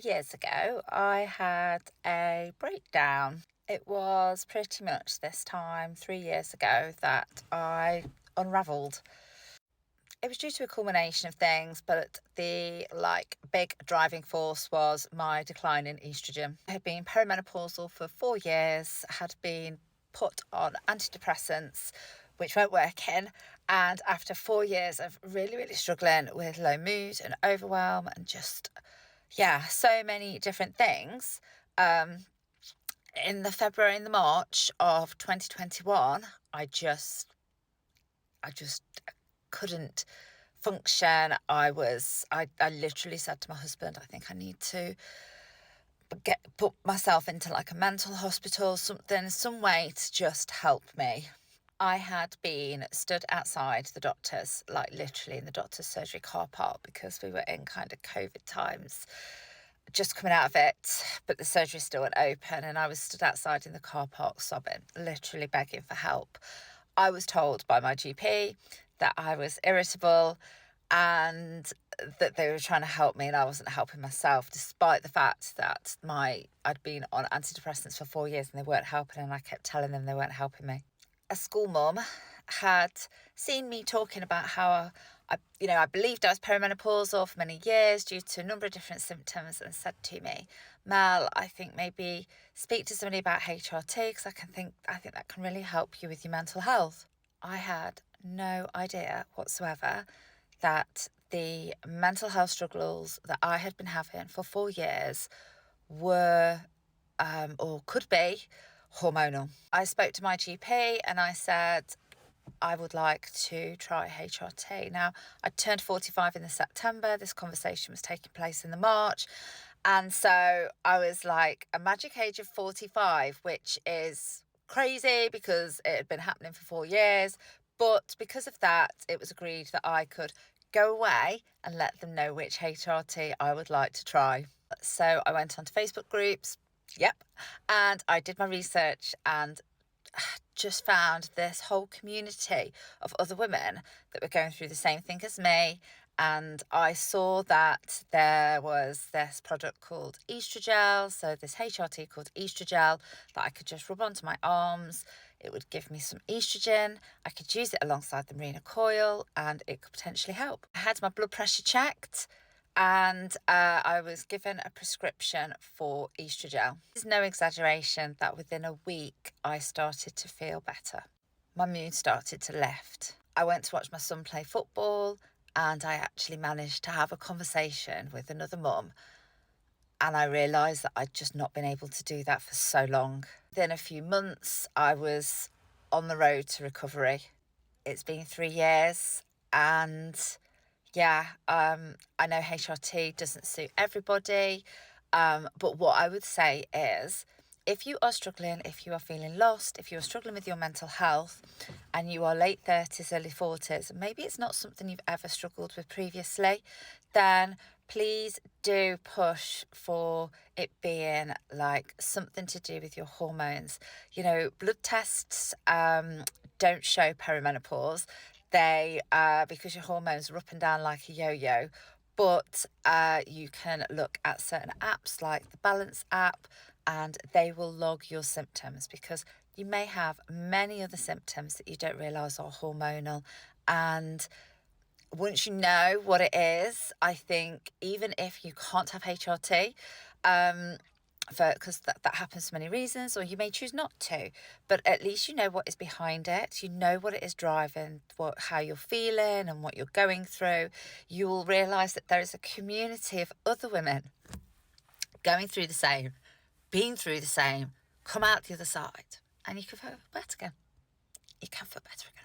years ago, I had a breakdown. It was pretty much this time 3 years ago that I unravelled. It was due to a culmination of things, but the big driving force was my decline in estrogen. I had been perimenopausal for 4 years, had been put on antidepressants, which weren't working. And after 4 years of really, really struggling with low mood and overwhelm and just, yeah, so many different things, in the February and the March of 2021, I just couldn't function. I literally said to my husband, I think I need to put myself into like a mental hospital, some way to just help me. I had been stood outside the doctor's, like literally in the doctor's surgery car park, because we were in kind of COVID times, just coming out of it, but the surgery still wasn't open, and I was stood outside in the car park sobbing, literally begging for help. I was told by my GP that I was irritable and that they were trying to help me and I wasn't helping myself, despite the fact that I'd been on antidepressants for 4 years and they weren't helping, and I kept telling them they weren't helping me. A school mum had seen me talking about how I believed I was perimenopausal for many years due to a number of different symptoms, and said to me, Mel, I think maybe speak to somebody about HRT, because I think that can really help you with your mental health. I had no idea whatsoever that the mental health struggles that I had been having for 4 years were or could be hormonal. I spoke to my GP and I said I would like to try HRT. Now, I turned 45 in the September. This conversation was taking place in the March. And so I was like a magic age of 45, which is crazy because it had been happening for 4 years. But because of that, it was agreed that I could go away and let them know which HRT I would like to try. So I went onto Facebook groups, and I did my research and just found this whole community of other women that were going through the same thing as me. And I saw that there was this product called Estrogel, so this HRT called Estrogel, that I could just rub onto my arms. It would give me some estrogen. I could use it alongside the Mirena coil and it could potentially help. I had my blood pressure checked and I was given a prescription for Estrogel. There's no exaggeration that within a week I started to feel better. My mood started to lift. I went to watch my son play football and I actually managed to have a conversation with another mum, and I realised that I'd just not been able to do that for so long. Within a few months, I was on the road to recovery. It's been 3 years and I know HRT doesn't suit everybody, but what I would say is, if you are struggling, if you are feeling lost, if you're struggling with your mental health and you are late 30s, early 40s, maybe it's not something you've ever struggled with previously, then please do push for it being like something to do with your hormones. Blood tests don't show perimenopause. They because your hormones are up and down like a yo-yo. But you can look at certain apps like the Balance app, and they will log your symptoms, because you may have many other symptoms that you don't realise are hormonal. And once you know what it is, I think even if you can't have HRT, because that happens for many reasons, or you may choose not to, but at least you know what is behind it. You know what it is driving, how you're feeling and what you're going through. You will realise that there is a community of other women going through the same, being through the same, come out the other side, and you can feel better again. You can feel better again.